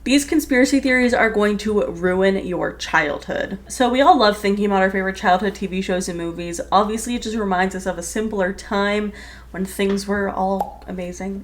These conspiracy theories are going to ruin your childhood. So we all love thinking about our favorite childhood TV shows and movies. Obviously, it just reminds us of a simpler time when things were all amazing.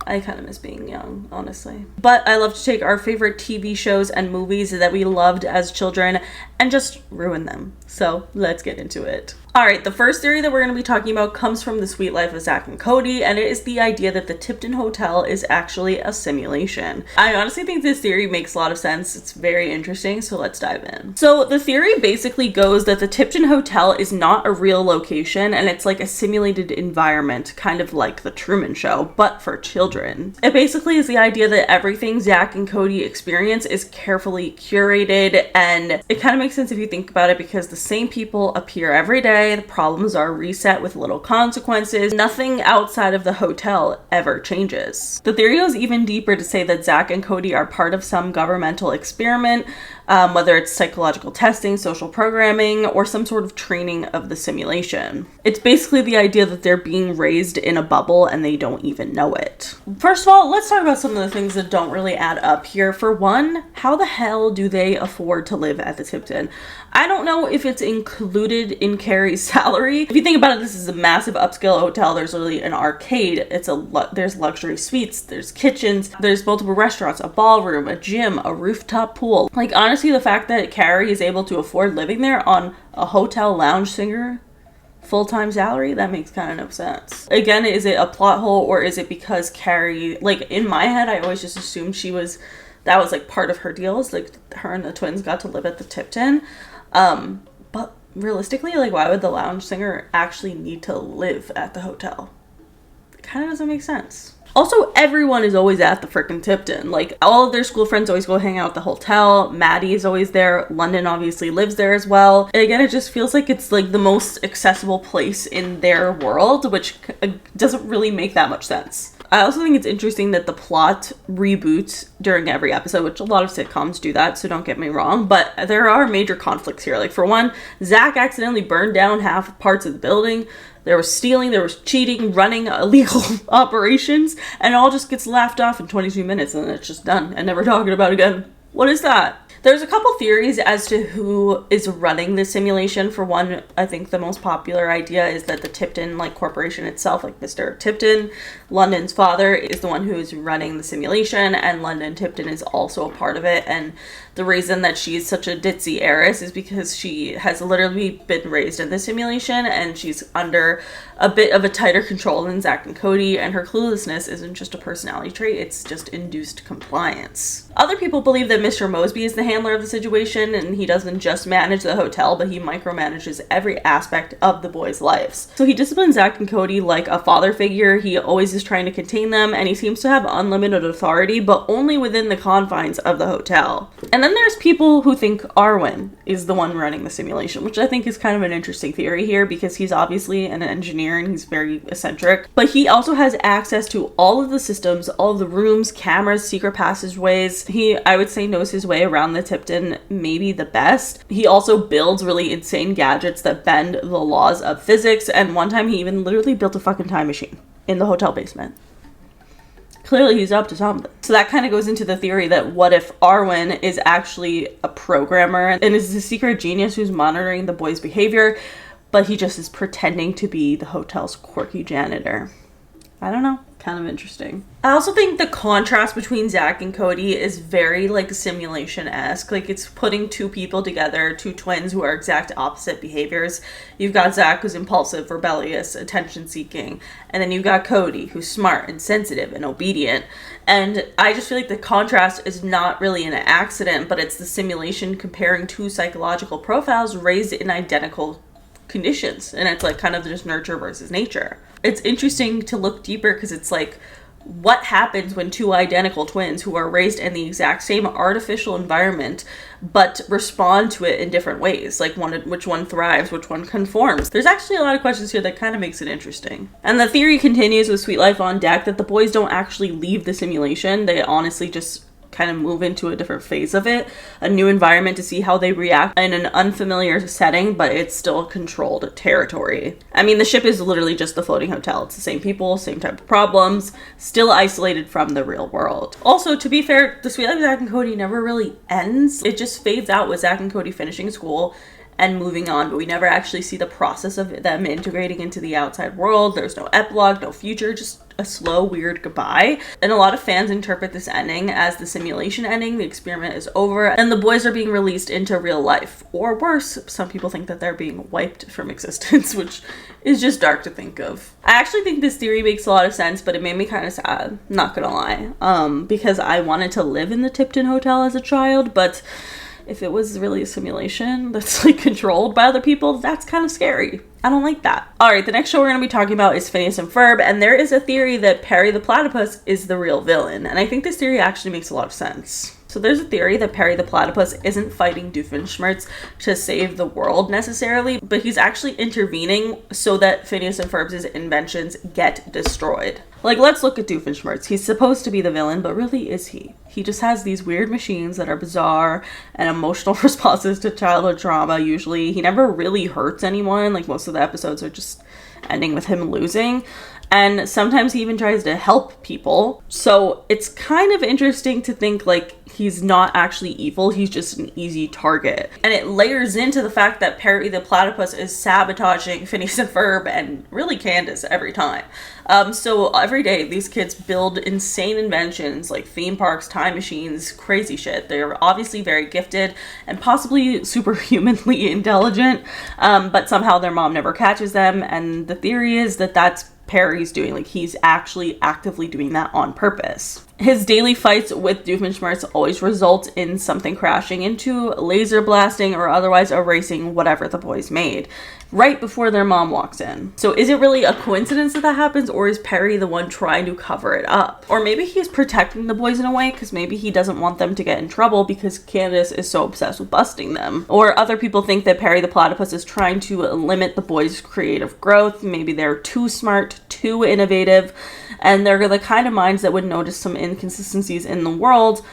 I kind of miss being young, honestly. But I love to take our favorite TV shows and movies that we loved as children and just ruin them. So let's get into it. All right, the first theory that we're going to be talking about comes from The Suite Life of Zack and Cody, and it is the idea that the Tipton Hotel is actually a simulation. I honestly think this theory makes a lot of sense. It's very interesting, so let's dive in. So the theory basically goes that the Tipton Hotel is not a real location, and it's like a simulated environment, kind of like the Truman Show, but for children. It basically is the idea that everything Zack and Cody experience is carefully curated, and it kind of makes sense if you think about it because the same people appear every day. The problems are reset with little consequences. Nothing outside of the hotel ever changes. The theory goes even deeper to say that Zack and Cody are part of some governmental experiment, whether it's psychological testing, social programming, or some sort of training of the simulation. It's basically the idea that they're being raised in a bubble and they don't even know it. First of all, let's talk about some of the things that don't really add up here. For one, how the hell do they afford to live at the Tipton? I don't know if it's included in Carrie's salary. If you think about it, this is a massive upscale hotel. There's literally an arcade. There's luxury suites. There's kitchens. There's multiple restaurants, a ballroom, a gym, a rooftop pool. Like, honestly, the fact that Carrie is able to afford living there on a hotel lounge singer full-time salary, that makes kind of no sense. Again, is it a plot hole or is it because Carrie, like, in my head, I always just assumed that was like part of her deal, is like her and the twins got to live at the Tipton. But realistically, like, why would the lounge singer actually need to live at the hotel? It kind of doesn't make sense. Also, everyone is always at the frickin' Tipton. Like, all of their school friends always go hang out at the hotel. Maddie is always there. London obviously lives there as well. And again, it just feels like it's like the most accessible place in their world, which doesn't really make that much sense. I also think it's interesting that the plot reboots during every episode, which a lot of sitcoms do that, so don't get me wrong, but there are major conflicts here. Like, for one, Zack accidentally burned down half parts of the building. There was stealing, there was cheating, running illegal operations, and it all just gets laughed off in 22 minutes and then it's just done and never talking about it again. What is that? There's a couple theories as to who is running the simulation. For one, I think the most popular idea is that the Tipton, like, corporation itself, like Mr. Tipton, London's father, is the one who is running the simulation, and London Tipton is also a part of it. And the reason that she's such a ditzy heiress is because she has literally been raised in the simulation and she's under a bit of a tighter control than Zack and Cody, and her cluelessness isn't just a personality trait, it's just induced compliance. Other people believe that Mr. Mosby is the handler of the situation, and he doesn't just manage the hotel, but he micromanages every aspect of the boys' lives. So he disciplines Zack and Cody like a father figure. He always is trying to contain them, and he seems to have unlimited authority, but only within the confines of the hotel. And then there's people who think Arwen is the one running the simulation, which I think is kind of an interesting theory here because he's obviously an engineer and he's very eccentric, but he also has access to all of the systems, all of the rooms, cameras, secret passageways. He, I would say, knows his way around the Tipton maybe the best. He also builds really insane gadgets that bend the laws of physics, and one time he even literally built a fucking time machine in the hotel basement. Clearly he's up to something. So that kind of goes into the theory that what if Arwen is actually a programmer and is the secret genius who's monitoring the boys' behavior, but he just is pretending to be the hotel's quirky janitor. I don't know. Kind of interesting. I also think the contrast between Zack and Cody is very, like, simulation-esque. Like, it's putting two people together, two twins who are exact opposite behaviors. You've got Zack, who's impulsive, rebellious, attention-seeking, and then you've got Cody, who's smart and sensitive and obedient. And I just feel like the contrast is not really an accident, but it's the simulation comparing two psychological profiles raised in identical conditions, and it's like kind of just nurture versus nature. It's interesting to look deeper because it's like, what happens when two identical twins who are raised in the exact same artificial environment but respond to it in different ways? Like, which one thrives, which one conforms? There's actually a lot of questions here that kind of makes it interesting. And the theory continues with Sweet Life on Deck that the boys don't actually leave the simulation. They honestly just kind of move into a different phase of it, a new environment to see how they react in an unfamiliar setting, but it's still controlled territory. I mean, the ship is literally just the floating hotel. It's the same people, same type of problems, still isolated from the real world. Also, to be fair, The Sweet Life of Zack and Cody never really ends. It just fades out with Zack and Cody finishing school and moving on, but we never actually see the process of them integrating into the outside world. There's no epilogue, no future, just a slow, weird goodbye. And a lot of fans interpret this ending as the simulation ending, the experiment is over, and the boys are being released into real life. Or worse, some people think that they're being wiped from existence, which is just dark to think of. I actually think this theory makes a lot of sense, but it made me kind of sad, not gonna lie, because I wanted to live in the Tipton Hotel as a child, but if it was really a simulation that's like controlled by other people, that's kind of scary. I don't like that. All right, the next show we're going to be talking about is Phineas and Ferb, and there is a theory that Perry the Platypus is the real villain, and I think this theory actually makes a lot of sense. So there's a theory that Perry the Platypus isn't fighting Doofenshmirtz to save the world necessarily, but he's actually intervening so that Phineas and Ferb's inventions get destroyed. Like, let's look at Doofenshmirtz. He's supposed to be the villain, but really is he? He just has these weird machines that are bizarre and emotional responses to childhood trauma usually. He never really hurts anyone. Like, most of the episodes are just ending with him losing. And sometimes he even tries to help people. So it's kind of interesting to think like he's not actually evil, he's just an easy target. And it layers into the fact that Perry the Platypus is sabotaging Phineas and Ferb and really Candace every time. So every day these kids build insane inventions like theme parks, time machines, crazy shit. They're obviously very gifted and possibly superhumanly intelligent, but somehow their mom never catches them. And the theory is that that's Perry's doing, like he's actually actively doing that on purpose. His daily fights with Doofenshmirtz always result in something crashing into, laser blasting, or otherwise erasing whatever the boys made right before their mom walks in. So is it really a coincidence that happens, or is Perry the one trying to cover it up? Or maybe he's protecting the boys in a way because maybe he doesn't want them to get in trouble because Candace is so obsessed with busting them. Or other people think that Perry the Platypus is trying to limit the boys' creative growth. Maybe they're too smart, too innovative, and they're the kind of minds that would notice some inconsistencies in the world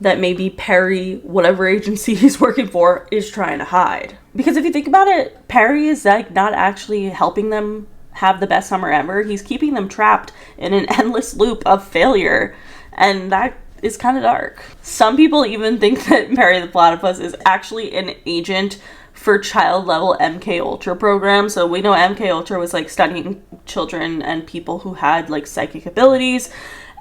that maybe Perry, whatever agency he's working for, is trying to hide. Because if you think about it, Perry is like not actually helping them have the best summer ever. He's keeping them trapped in an endless loop of failure, and that is kind of dark. Some people even think that Perry the Platypus is actually an agent for child level MK Ultra program. So we know MK Ultra was like studying children and people who had like psychic abilities.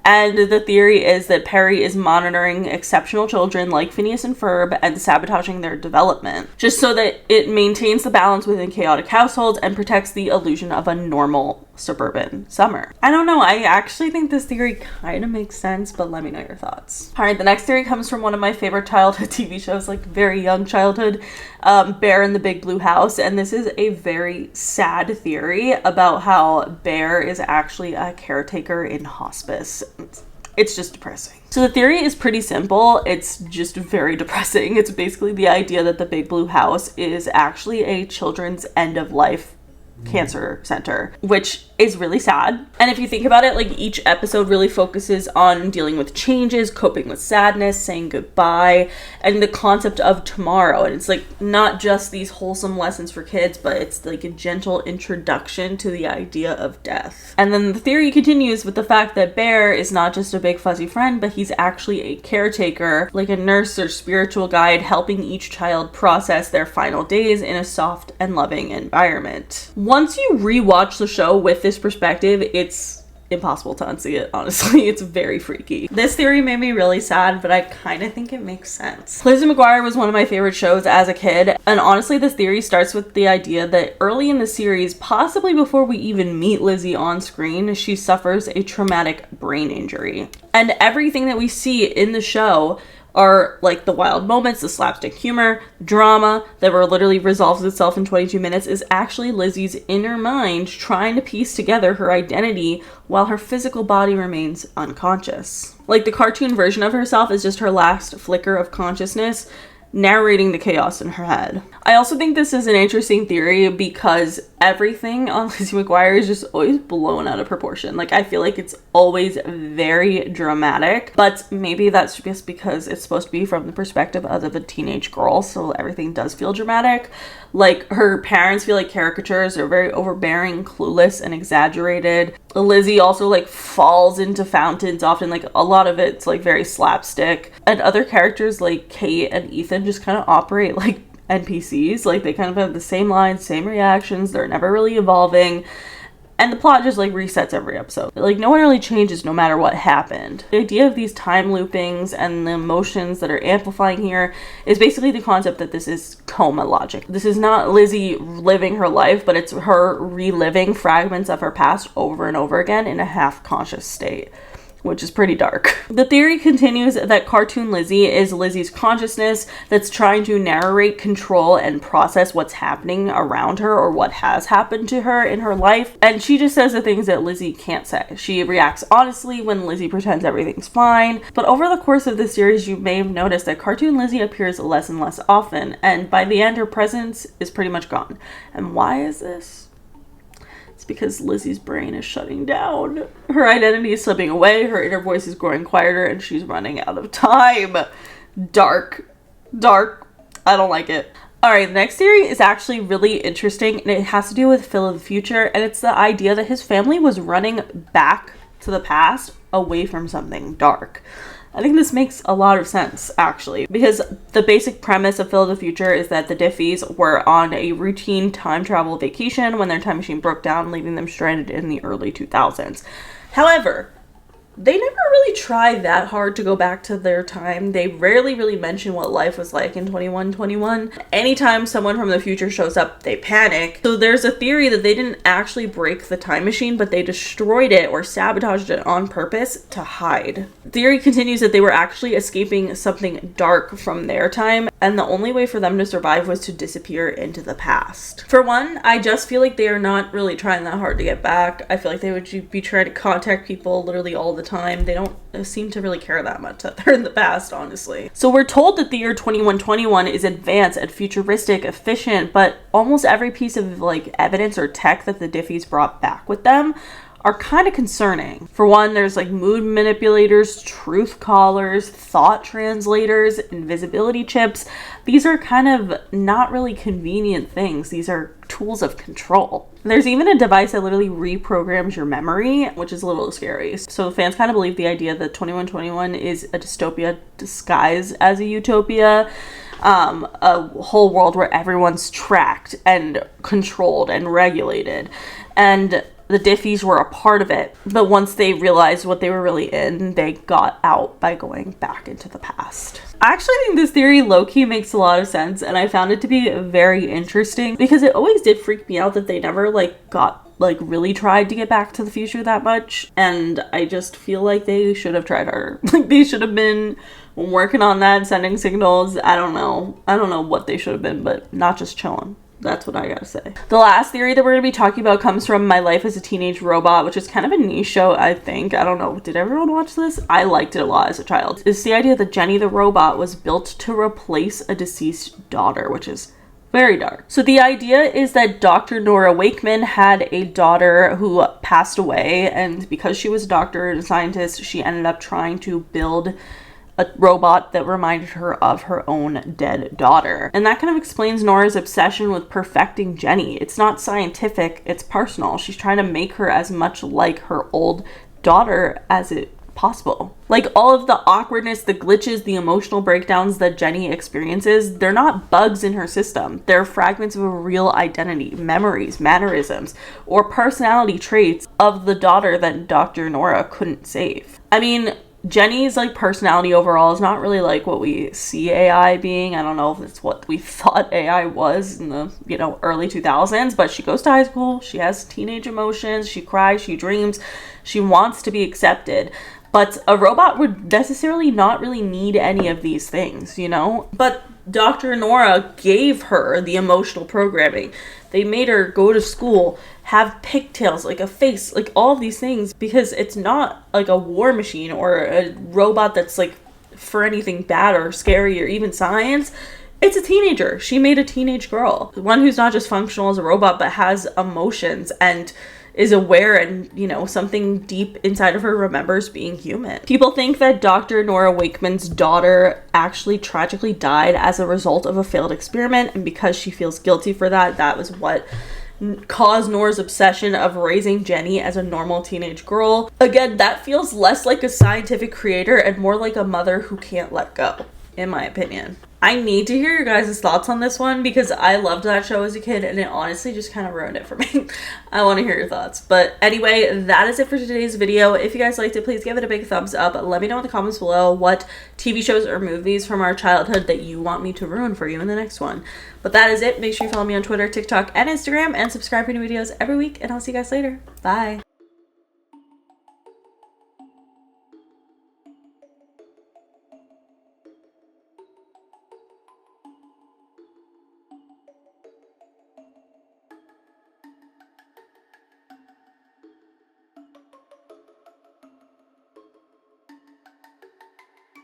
And the theory is that Perry is monitoring exceptional children like Phineas and Ferb and sabotaging their development, just so that it maintains the balance within chaotic households and protects the illusion of a normal suburban summer. I don't know, I actually think this theory kind of makes sense, but let me know your thoughts. All right, the next theory comes from one of my favorite childhood TV shows, like very young childhood, Bear in the Big Blue House, and this is a very sad theory about how Bear is actually a caretaker in hospice. It's just depressing. So the theory is pretty simple. It's just very depressing. It's basically the idea that the Big Blue House is actually a children's end-of-life cancer center, which is really sad. And if you think about it, like each episode really focuses on dealing with changes, coping with sadness, saying goodbye, and the concept of tomorrow. And it's like not just these wholesome lessons for kids, but it's like a gentle introduction to the idea of death. And then the theory continues with the fact that Bear is not just a big fuzzy friend, but he's actually a caretaker, like a nurse or spiritual guide, helping each child process their final days in a soft and loving environment. Once you rewatch the show with this perspective, it's impossible to unsee it, honestly. It's very freaky. This theory made me really sad, but I kind of think it makes sense. Lizzie McGuire was one of my favorite shows as a kid, and honestly, this theory starts with the idea that early in the series, possibly before we even meet Lizzie on screen, she suffers a traumatic brain injury. And everything that we see in the show are like the wild moments, the slapstick humor, drama that literally resolves itself in 22 minutes is actually Lizzie's inner mind trying to piece together her identity while her physical body remains unconscious. Like the cartoon version of herself is just her last flicker of consciousness, narrating the chaos in her head. I also think this is an interesting theory because everything on Lizzie McGuire is just always blown out of proportion. Like, I feel like it's always very dramatic, but maybe that's just because it's supposed to be from the perspective of a teenage girl, so everything does feel dramatic. Like, her parents feel like caricatures. They're very overbearing, clueless, and exaggerated. Lizzie also, like, falls into fountains often. Like, a lot of it's, like, very slapstick. And other characters, like Kate and Ethan, just kind of operate like NPCs. Like, they kind of have the same lines, same reactions. They're never really evolving. And the plot just, like, resets every episode. Like, no one really changes no matter what happened. The idea of these time loopings and the emotions that are amplifying here is basically the concept that this is coma logic. This is not Lizzie living her life, but it's her reliving fragments of her past over and over again in a half-conscious state, which is pretty dark. The theory continues that cartoon Lizzie is Lizzie's consciousness that's trying to narrate, control, and process what's happening around her or what has happened to her in her life. And she just says the things that Lizzie can't say. She reacts honestly when Lizzie pretends everything's fine. But over the course of the series, you may have noticed that cartoon Lizzie appears less and less often. And by the end, her presence is pretty much gone. And why is this? Because Lizzie's brain is shutting down. Her identity is slipping away, her inner voice is growing quieter, and she's running out of time. Dark. I don't like it. Alright, the next theory is actually really interesting, and it has to do with Phil of the future, and it's the idea that his family was running back to the past away from something dark. I think this makes a lot of sense, actually, because the basic premise of Phil of the Future is that the Diffies were on a routine time travel vacation when their time machine broke down, leaving them stranded in the early 2000s. However, they never really try that hard to go back to their time. They rarely really mention what life was like in 2121. Anytime someone from the future shows up, they panic. So there's a theory that they didn't actually break the time machine, but they destroyed it or sabotaged it on purpose to hide. Theory continues that they were actually escaping something dark from their time, and the only way for them to survive was to disappear into the past. For one, I just feel like they are not really trying that hard to get back. I feel like they would be trying to contact people literally all the time. They don't seem to really care that much that they're in the past, honestly. So we're told that the year 2121 is advanced and futuristic, efficient, but almost every piece of like evidence or tech that the Diffies brought back with them are kind of concerning. For one, there's like mood manipulators, truth callers, thought translators, invisibility chips. These are kind of not really convenient things. These are tools of control. There's even a device that literally reprograms your memory, which is a little scary. So fans kind of believe the idea that 2121 is a dystopia disguised as a utopia. A whole world where everyone's tracked and controlled and regulated. And the Diffies were a part of it, but once they realized what they were really in, they got out by going back into the past. I actually think this theory low-key makes a lot of sense, and I found it to be very interesting because it always did freak me out that they never really tried to get back to the future that much, and I just feel like they should have tried harder. Like, they should have been working on that, sending signals. I don't know what they should have been, but not just chilling. That's what I gotta say. The last theory that we're gonna be talking about comes from My Life as a Teenage Robot, which is kind of a niche show, I think. I don't know. Did everyone watch this? I liked it a lot as a child. It's the idea that Jenny the robot was built to replace a deceased daughter, which is very dark. So the idea is that Dr. Nora Wakeman had a daughter who passed away, and because she was a doctor and a scientist, she ended up trying to build a robot that reminded her of her own dead daughter. And that kind of explains Nora's obsession with perfecting Jenny. It's not scientific, it's personal. She's trying to make her as much like her old daughter as it possible. Like, all of the awkwardness, the glitches, the emotional breakdowns that Jenny experiences, they're not bugs in her system. They're fragments of a real identity, memories, mannerisms, or personality traits of the daughter that Dr. Nora couldn't save. I mean, Jenny's like personality overall is not really like what we see AI being. I don't know if it's what we thought AI was in the, early 2000s, but she goes to high school, she has teenage emotions, she cries, she dreams, she wants to be accepted. But a robot would necessarily not really need any of these things, But Dr. Nora gave her the emotional programming. They made her go to school, have pigtails, like a face, like all of these things, because it's not like a war machine or a robot that's like for anything bad or scary or even science. It's a teenager. She made a teenage girl. One who's not just functional as a robot, but has emotions and is aware and, you know, something deep inside of her remembers being human. People think that Dr. Nora Wakeman's daughter actually tragically died as a result of a failed experiment, and because she feels guilty for that, that was what caused Nora's obsession of raising Jenny as a normal teenage girl. Again, that feels less like a scientific creator and more like a mother who can't let go, in my opinion. I need to hear your guys' thoughts on this one because I loved that show as a kid and it honestly just kind of ruined it for me. I want to hear your thoughts. But anyway, that is it for today's video. If you guys liked it, please give it a big thumbs up. Let me know in the comments below what TV shows or movies from our childhood that you want me to ruin for you in the next one. But that is it. Make sure you follow me on Twitter, TikTok, and Instagram, and subscribe for new videos every week. And I'll see you guys later. Bye.